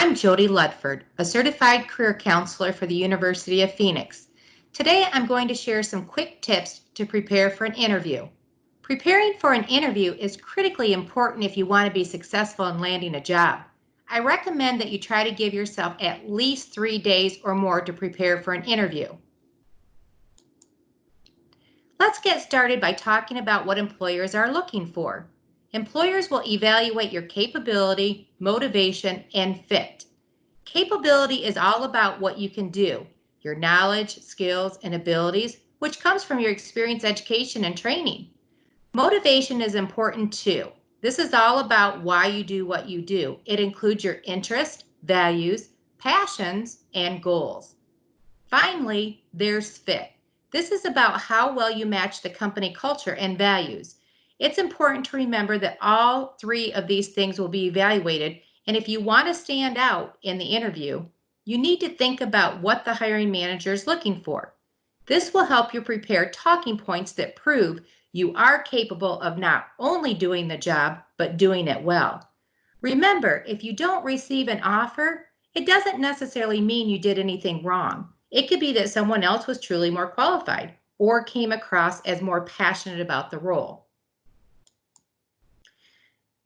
I'm Jodee Ledford, a certified career counselor for the University of Phoenix. Today I'm going to share some quick tips to prepare for an interview. Preparing for an interview is critically important if you want to be successful in landing a job. I recommend that you try to give yourself at least 3 days or more to prepare for an interview. Let's get started by talking about what employers are looking for. Employers will evaluate your capability, motivation, and fit. Capability is all about what you can do, your knowledge, skills, and abilities, which comes from your experience, education, and training. Motivation is important too. This is all about why you do what you do. It includes your interests, values, passions, and goals. Finally, there's fit. This is about how well you match the company culture and values. It's important to remember that all three of these things will be evaluated, and if you want to stand out in the interview, you need to think about what the hiring manager is looking for. This will help you prepare talking points that prove you are capable of not only doing the job, but doing it well. Remember, if you don't receive an offer, it doesn't necessarily mean you did anything wrong. It could be that someone else was truly more qualified or came across as more passionate about the role.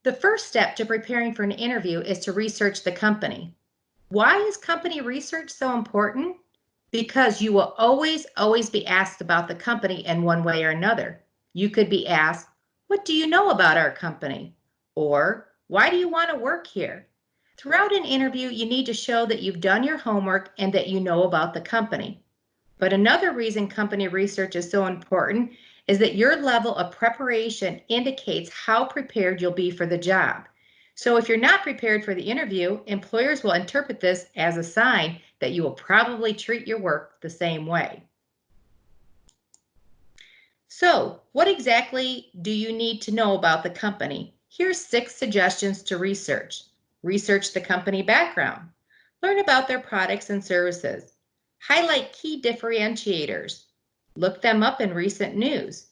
The first step to preparing for an interview is to research the company. Why is company research so important? Because you will always be asked about the company in one way or another. You could be asked, "What do you know about our company?" Or, "Why do you want to work here?" Throughout an interview, you need to show that you've done your homework and that you know about the company. But another reason company research is so important is that your level of preparation indicates how prepared you'll be for the job. So if you're not prepared for the interview, employers will interpret this as a sign that you will probably treat your work the same way. So, what exactly do you need to know about the company? Here's 6 suggestions to research. Research the company background. Learn about their products and services. Highlight key differentiators. Look them up in recent news.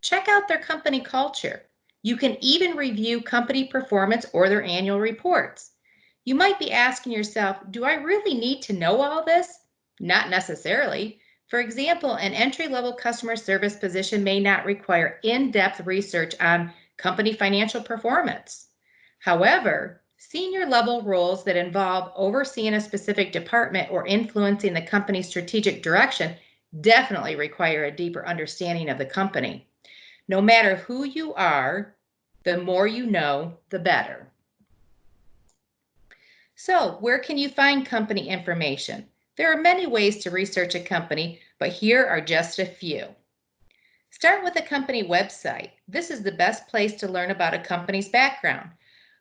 Check out their company culture. You can even review company performance or their annual reports. You might be asking yourself, do I really need to know all this? Not necessarily. For example, an entry-level customer service position may not require in-depth research on company financial performance. However, senior level roles that involve overseeing a specific department or influencing the company's strategic direction definitely require a deeper understanding of the company. No matter who you are, the more you know, the better. So, where can you find company information? There are many ways to research a company, but here are just a few. Start with a company website. This is the best place to learn about a company's background.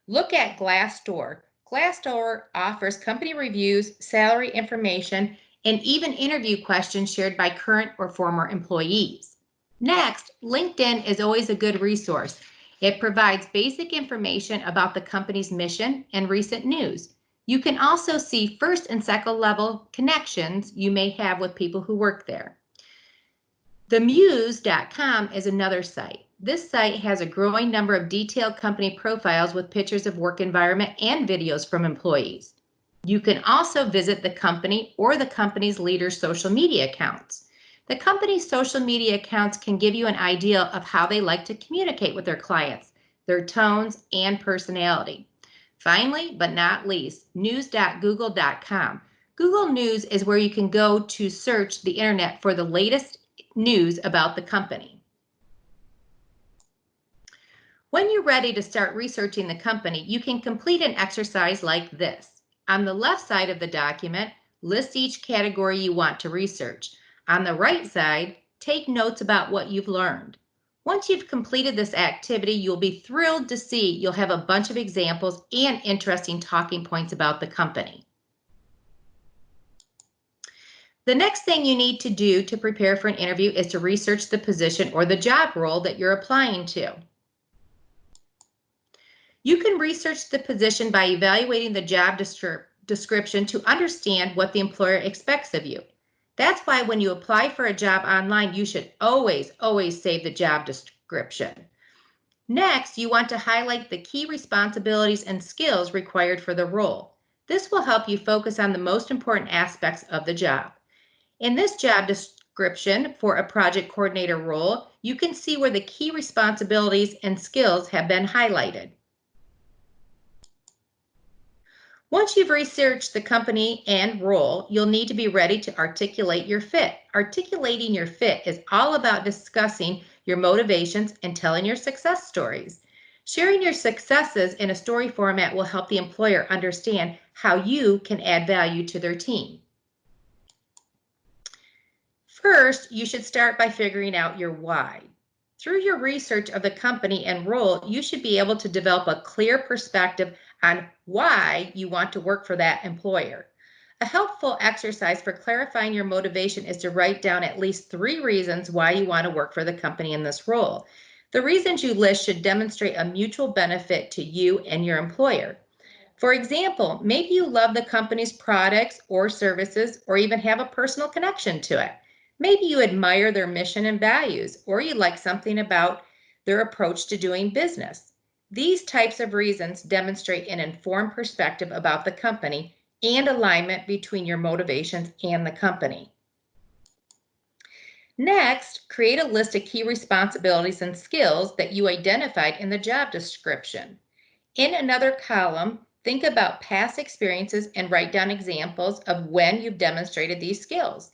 Look at Glassdoor. Glassdoor offers company reviews, salary information, and even interview questions shared by current or former employees. Next, LinkedIn is always a good resource. It provides basic information about the company's mission and recent news. You can also see first and second level connections you may have with people who work there. TheMuse.com is another site. This site has a growing number of detailed company profiles with pictures of work environment and videos from employees. You can also visit the company or the company's leaders' social media accounts. The company's social media accounts can give you an idea of how they like to communicate with their clients, their tones, and personality. Finally, but not least, news.google.com. Google News is where you can go to search the internet for the latest news about the company. When you're ready to start researching the company, you can complete an exercise like this. On the left side of the document, list each category you want to research. On the right side, take notes about what you've learned. Once you've completed this activity, you'll be thrilled to see you'll have a bunch of examples and interesting talking points about the company. The next thing you need to do to prepare for an interview is to research the position or the job role that you're applying to. You can research the position by evaluating the job description to understand what the employer expects of you. That's why when you apply for a job online, you should always save the job description. Next, you want to highlight the key responsibilities and skills required for the role. This will help you focus on the most important aspects of the job. In this job description for a project coordinator role, you can see where the key responsibilities and skills have been highlighted. Once you've researched the company and role, you'll need to be ready to articulate your fit. Articulating your fit is all about discussing your motivations and telling your success stories. Sharing your successes in a story format will help the employer understand how you can add value to their team. First, you should start by figuring out your why. Through your research of the company and role, you should be able to develop a clear perspective on why you want to work for that employer. A helpful exercise for clarifying your motivation is to write down at least 3 reasons why you want to work for the company in this role. The reasons you list should demonstrate a mutual benefit to you and your employer. For example, maybe you love the company's products or services or even have a personal connection to it. Maybe you admire their mission and values, or you like something about their approach to doing business. These types of reasons demonstrate an informed perspective about the company and alignment between your motivations and the company. Next, create a list of key responsibilities and skills that you identified in the job description. In another column, think about past experiences and write down examples of when you've demonstrated these skills.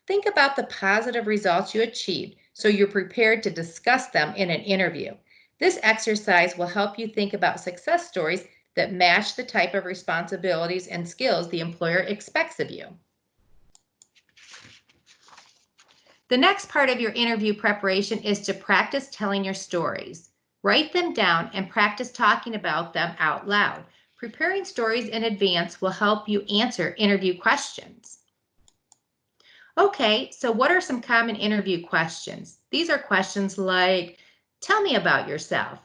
Think about the positive results you achieved so you're prepared to discuss them in an interview. This exercise will help you think about success stories that match the type of responsibilities and skills the employer expects of you. The next part of your interview preparation is to practice telling your stories. Write them down and practice talking about them out loud. Preparing stories in advance will help you answer interview questions. Okay, so what are some common interview questions? These are questions like, tell me about yourself.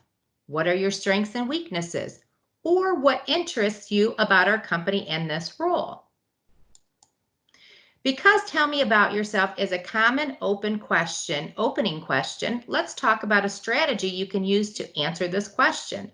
What are your strengths and weaknesses? Or what interests you about our company and this role? Because tell me about yourself is a common opening question, let's talk about a strategy you can use to answer this question.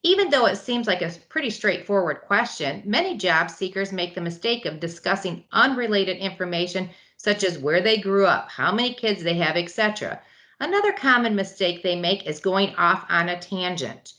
Even though it seems like a pretty straightforward question, many job seekers make the mistake of discussing unrelated information such as where they grew up, how many kids they have, etc. Another common mistake they make is going off on a tangent.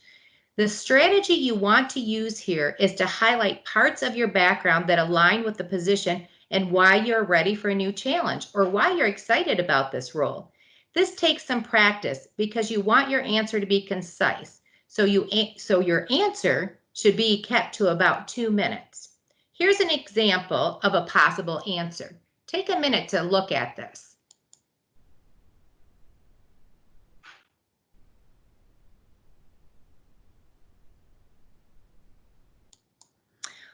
The strategy you want to use here is to highlight parts of your background that align with the position and why you're ready for a new challenge or why you're excited about this role. This takes some practice because you want your answer to be concise. So your answer should be kept to about 2 minutes. Here's an example of a possible answer. Take a minute to look at this.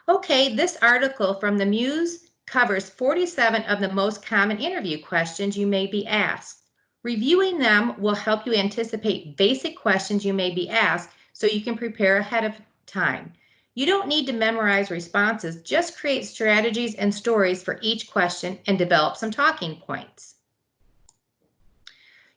Okay, this article from the Muse covers 47 of the most common interview questions you may be asked. Reviewing them will help you anticipate basic questions you may be asked so you can prepare ahead of time. You don't need to memorize responses, just create strategies and stories for each question and develop some talking points.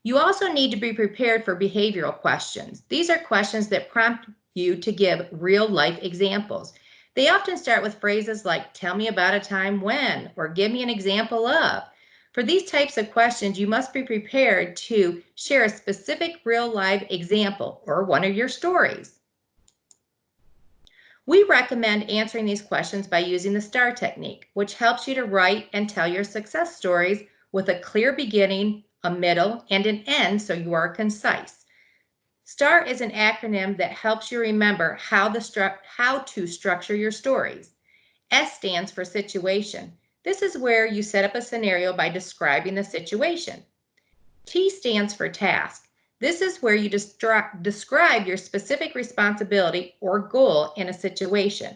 You also need to be prepared for behavioral questions. These are questions that prompt you to give real-life examples. They often start with phrases like, tell me about a time when, or give me an example of. For these types of questions, you must be prepared to share a specific real-life example or one of your stories. We recommend answering these questions by using the STAR technique, which helps you to write and tell your success stories with a clear beginning, a middle, and an end so you are concise. STAR is an acronym that helps you remember how to structure your stories. S stands for situation. This is where you set up a scenario by describing the situation. T stands for task. This is where you describe your specific responsibility or goal in a situation.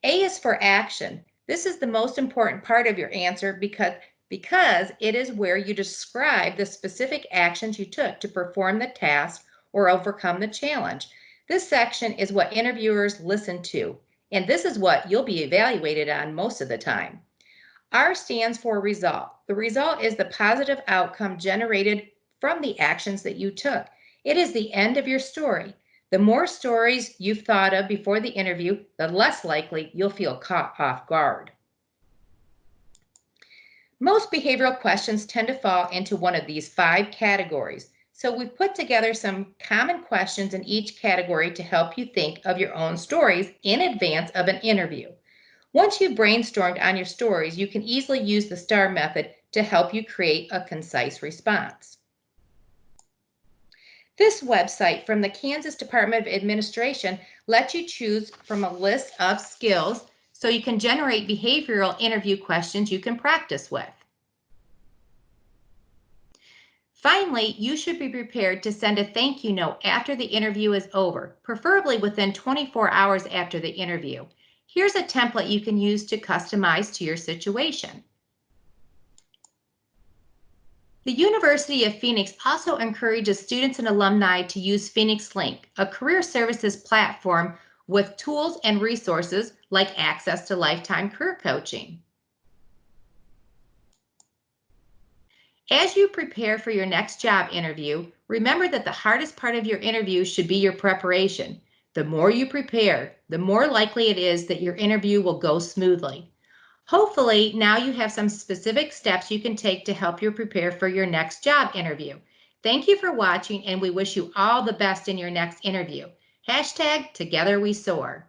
A is for action. This is the most important part of your answer because it is where you describe the specific actions you took to perform the task or overcome the challenge. This section is what interviewers listen to, and this is what you'll be evaluated on most of the time. R stands for result. The result is the positive outcome generated from the actions that you took. It is the end of your story. The more stories you've thought of before the interview, the less likely you'll feel caught off guard. Most behavioral questions tend to fall into one of these 5 categories. So we've put together some common questions in each category to help you think of your own stories in advance of an interview. Once you've brainstormed on your stories, you can easily use the STAR method to help you create a concise response. This website from the Kansas Department of Administration lets you choose from a list of skills so you can generate behavioral interview questions you can practice with. Finally, you should be prepared to send a thank you note after the interview is over, preferably within 24 hours after the interview. Here's a template you can use to customize to your situation. The University of Phoenix also encourages students and alumni to use Phoenix Link, a career services platform with tools and resources like access to lifetime career coaching. As you prepare for your next job interview, remember that the hardest part of your interview should be your preparation. The more you prepare, the more likely it is that your interview will go smoothly. Hopefully, now you have some specific steps you can take to help you prepare for your next job interview. Thank you for watching, and we wish you all the best in your next interview. #TogetherWeSoar.